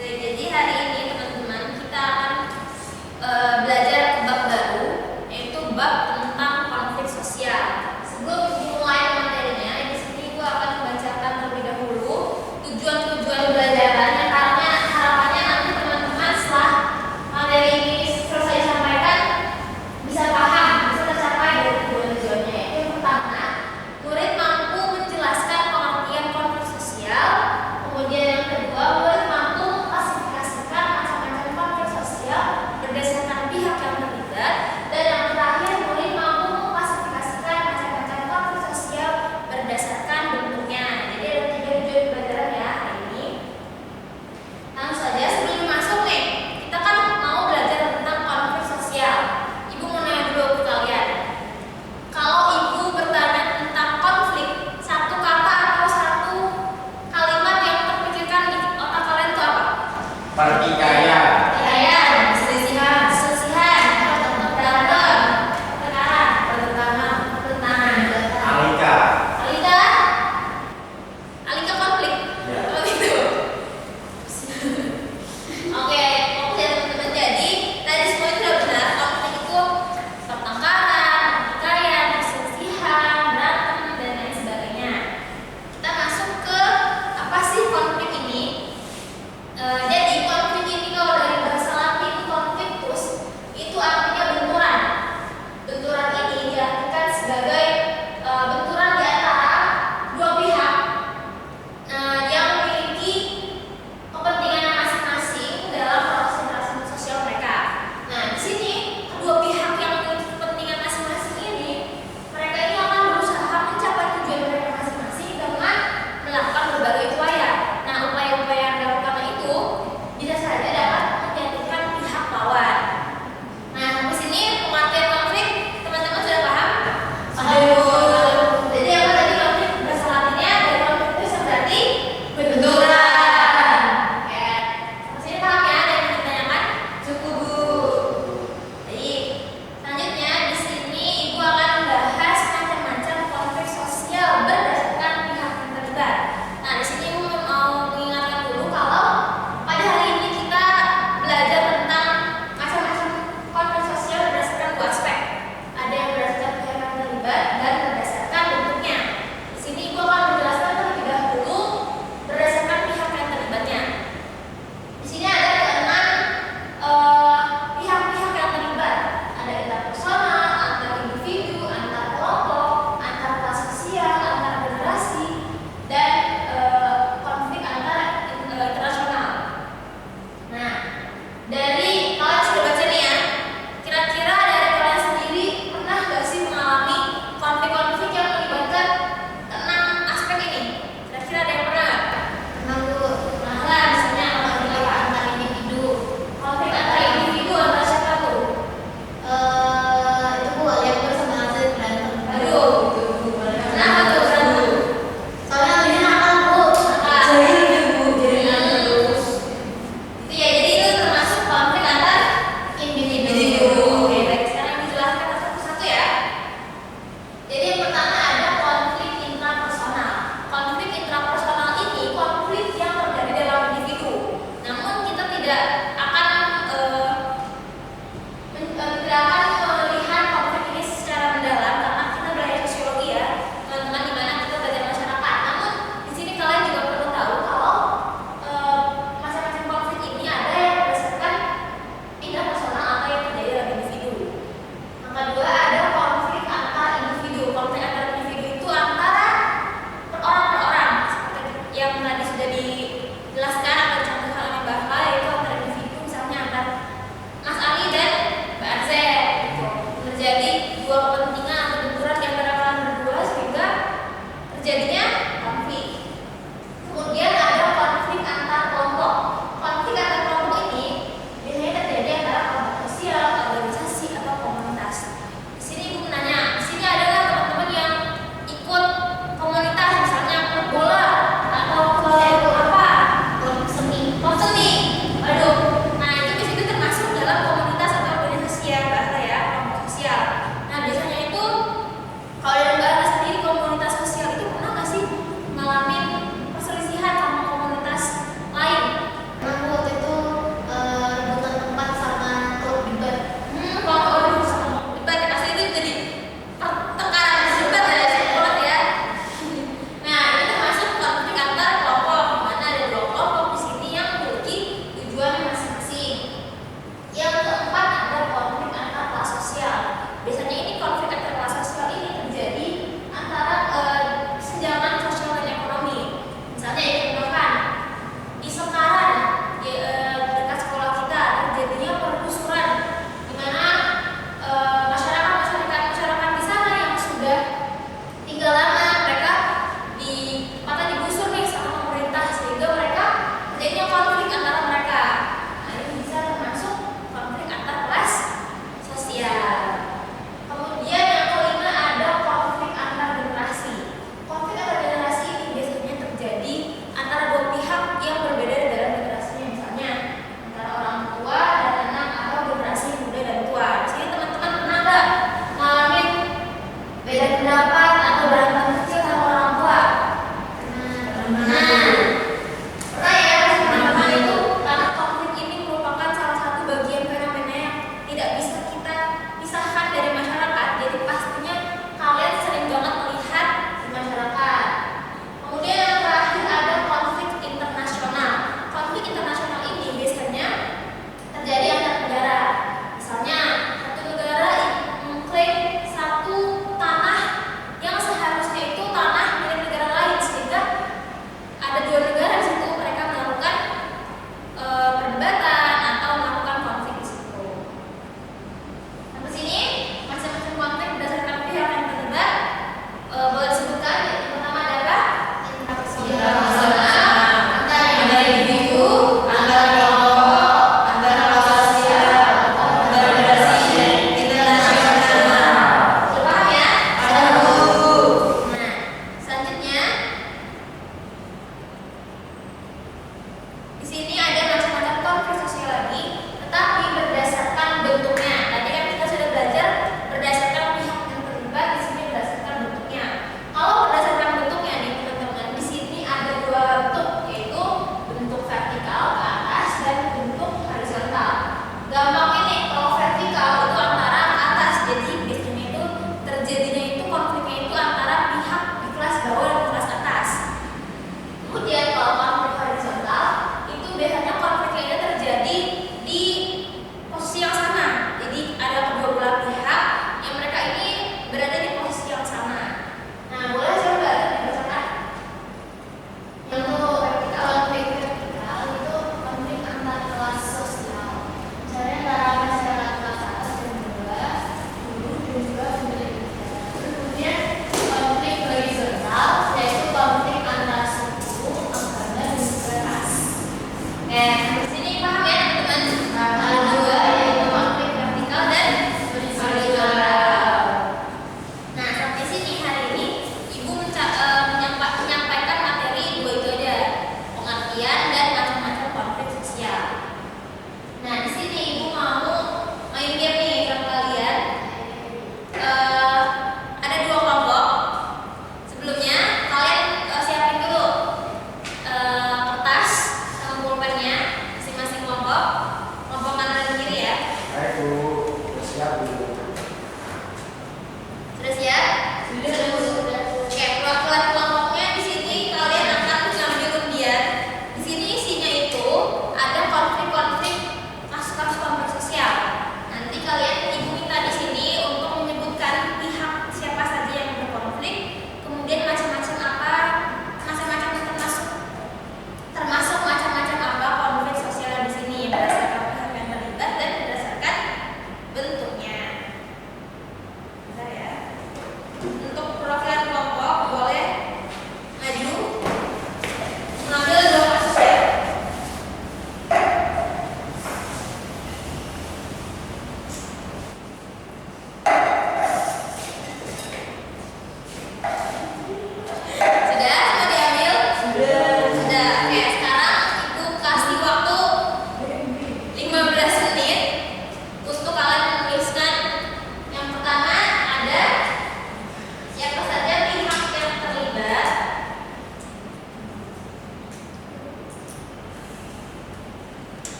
Jadi hari ini teman-teman kita akan belajar ke bab baru, yaitu bab tentang konflik sosial. Sebelum dimulai materinya, di sini gua akan membacakan terlebih dahulu tujuan-tujuan belajarannya, karena harapannya nanti teman-teman setelah materi ini selesai disampaikan bisa paham, bisa tercapai dari tujuan-tujuannya. Yang pertama, murid mampu menjelaskan pengertian konflik sosial. Kemudian yang kedua, murid mampu mengklasifikasikan macam-macam konflik sosial berdasarkan pihak yang terlibat. Dan yang terakhir, murid mampu mengklasifikasikan macam-macam konflik sosial berdasarkan bentuknya. Jadi ada 3 tujuan pelajaran ya hari ini. Langsung saja sebelum masuk nih, kita kan mau belajar tentang konflik sosial. Ibu mau nanya dulu ke kalian. Kalau ibu bertanya tentang konflik, satu kata atau satu kalimat yang terpikirkan di otak kalian itu apa? Pertikaian. Pertikaian, perselisihan, berantem, pertentangan, Alika. Alika konflik. Ya. Oh gitu. Oke, fokus ya teman-teman. Jadi tadi semua itu udah benar. Konflik itu pertengkaran, pertikaian, perselisihan, berantem dan lain sebagainya. Kita masuk ke apa sih konflik ini? Jadi konflik ini kalau dari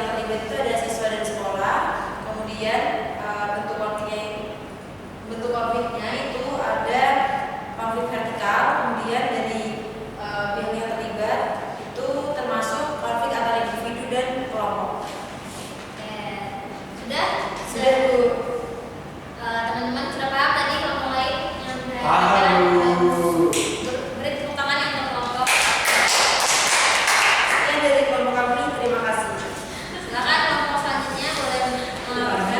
yang terlibat itu ada siswa dan sekolah. Kemudian bentuk konfliknya itu ada konflik vertikal. Kemudian dari pihak yang terlibat itu termasuk konflik antara individu dan kelompok. Sudah Bu. Teman-teman sudah paham tadi kelompok lain yang beri tepuk tangan yang kelompok. Sekian dari kelompok kami, terima kasih. Silakan kelompok selanjutnya boleh melaporkan.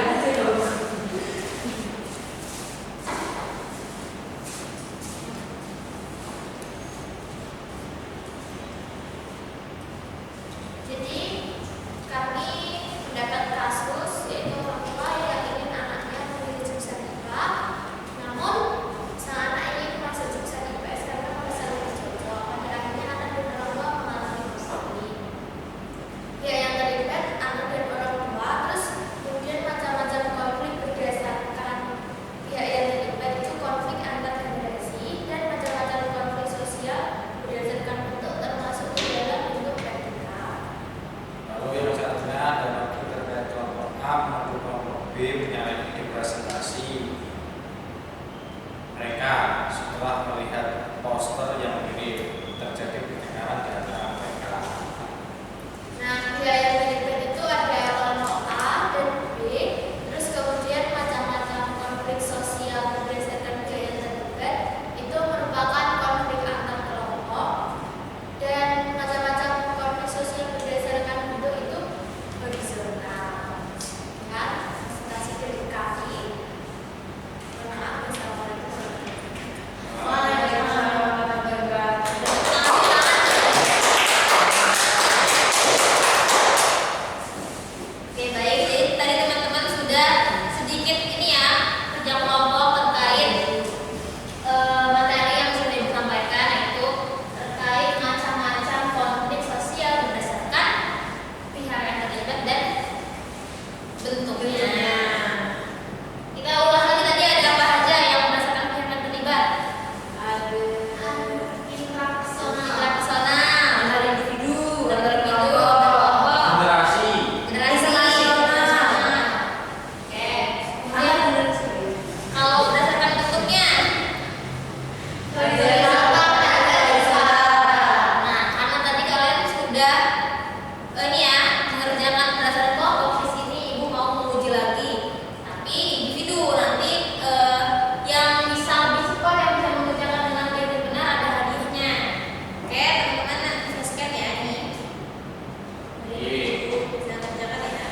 Jadi kami mendapat kasus yaitu orang tua yang ingin anaknya memilih jurusan IPA, namun sang anak ingin masuk jurusan IPS karena merasa lebih cocok. Pada akhirnya anak dan orang tua mengalami konflik. Ya, yang terlibat anak dan orang tua, terus kemudian macam-macam konflik berdasarkan pihak yang terlibat itu konflik antar generasi dan macam-macam konflik sosial berdasarkan bentuk termasuk di dalam bentuk vertikal. Lalu yang selanjutnya ada waktu terkait kelompok A maupun kelompok B menyalahi representasi mereka setelah melihat poster yang mirip, terjadi pertengkaran di antara mereka. Nah, pihak yang terlibat itu ada kelompok A dan B, terus kemudian macam-macam konflik sosial berdasarkan pihak yang terlibat itu merupakan konflik antar kelompok, dan macam-macam konflik sosial berdasarkan bentuk itu horizontal. Ya, presentasi dari kami. Mohon maaf, Assalamualaikum. Waalaikumsalam warahmatullahi wabarakatuh. Oke, baik. Jadi tadi teman-teman sudah sedikit ini ya kerja kelompok terkait materi yang sudah disampaikan, yaitu terkait macam-macam konflik sosial berdasarkan pihak yang terlibat dan bentuknya. Kita ulas lagi tadi ada apa aja yang berdasarkan pihak yang terlibat. Intrapersonal, Antara individu, antar individu, kelompok. antar kelompok. Generasi. Generasi. Oke. Kemudian kalau berdasarkan bentuknya, nah karena tadi kalian sudah ini ya mengerjakan berdasarkan kelompok, di sini ibu mau menguji lagi. Tapi individu nanti yang bisa lebih cepat, yang bisa mengerjakan dengan baik dan benar ada hadiahnya. Oke, teman-teman nanti bisa scan ya ini. Bisa mengerjakan ya.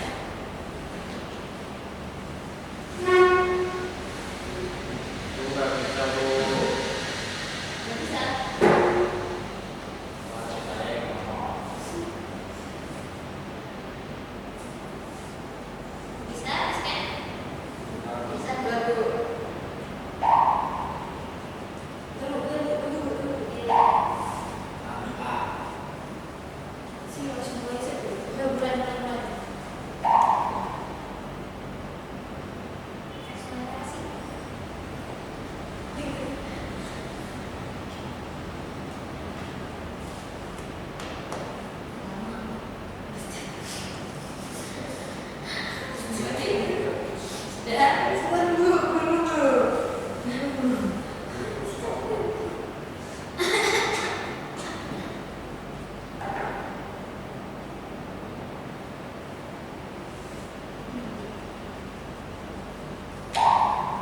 Juga bisa Bu. Bisa. Saya yang ngomong. Bisa scan. Bisa Baru.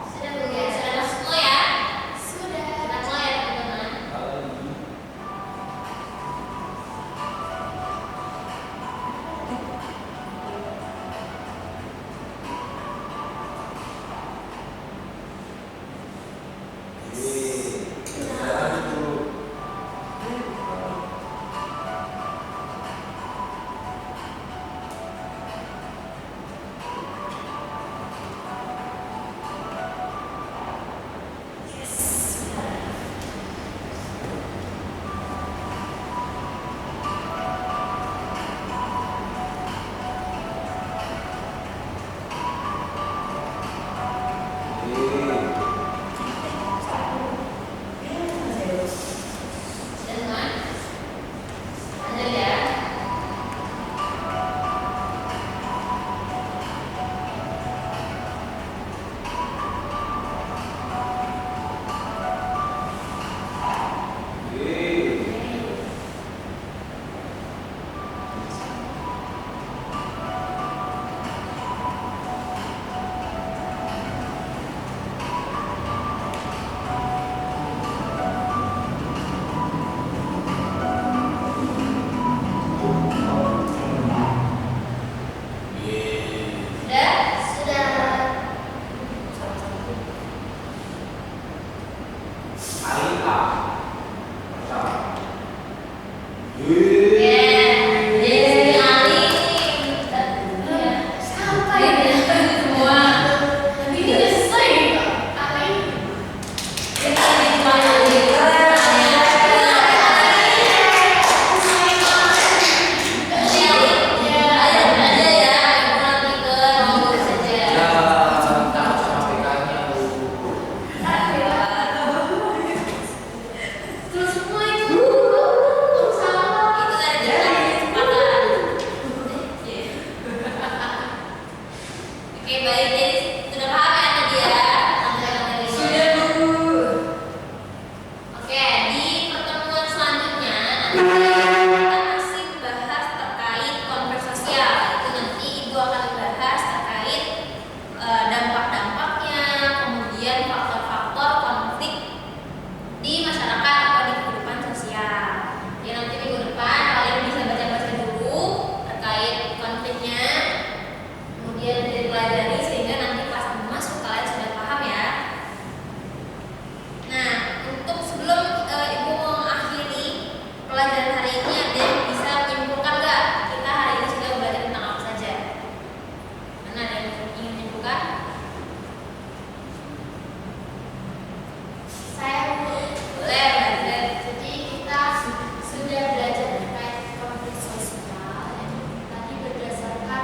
Sudah Bu ya? Sudah masuk semua ya? Sudah. Kita mulai ya teman-teman. Oke, baik. Jadi sudah paham ya tadi ya materi-materinya? Sudah, Bu. Oke, di pertemuan selanjutnya nanti kita masih bahas terkait konflik sosial. Itu nanti Ibu akan bahas terkait dampak-dampaknya, kemudian faktor-faktor konflik di masyarakat atau di kehidupan sosial. Ya, nanti minggu depan kalian bisa baca-baca dulu terkait konfliknya, kemudian dipelajari sehingga nanti pas masuk kalian sudah paham ya. Nah, untuk sebelum Ibu mengakhiri pelajaran hari ini, ada yang bisa menyimpulkan nggak kita hari ini sudah belajar tentang apa saja? Mana ada yang ingin menyimpulkan? Saya Boleh, belajar. jadi kita sudah belajar terkait konflik sosial yang tadi berdasarkan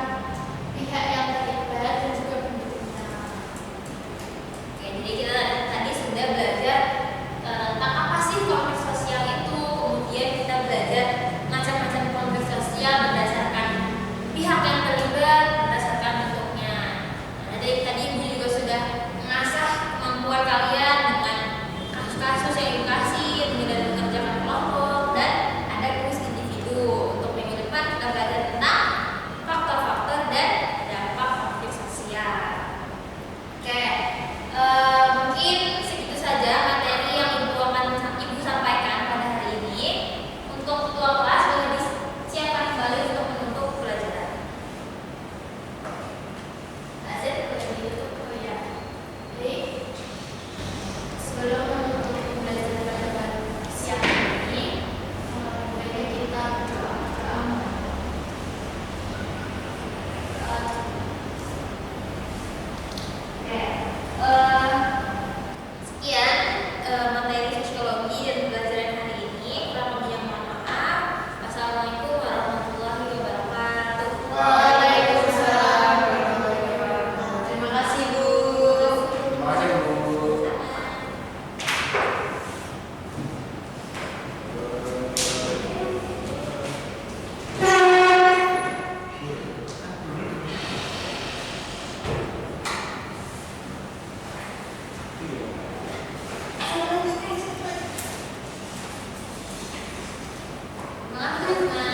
pihak yang terlibat dan juga pendukungnya. Oke, jadi kita tadi sudah belajar tentang apa sih konflik sosial itu, kemudian kita belajar macam-macam konflik sosial berdasarkan pihak yang terlibat, berdasarkan bentuknya. Nah, jadi tadi Ibu juga sudah mengasah kemampuan kalian dengan kasus-kasus yang Ibu kasih, kemudian mengerjakan kelompok, dan ada kuis individu. Untuk minggu depan kita belajar tentang faktor-faktor dan dampak konflik sosial. Oke, mungkin segitu saja materi yang Ibu sampaikan pada hari ini. Untuk ketua kelas boleh disiapkan kembali untuk menutup pelajaran. Azir, boleh ditutup. Oh ya, jadi sebelum menutup pembelajaran pada siang ini, baiknya kita berdoa. Oke, sekian materi sosiologi dan pelajaran hari ini. Kurang lebihnya mohon maaf. Wassalamualaikum warahmatullahi wabarakatuh. Waalaikumsalam warahmatullahi wabarakatuh. Terima kasih, Bu. Terima kasih Bu. Maaf, teman-teman.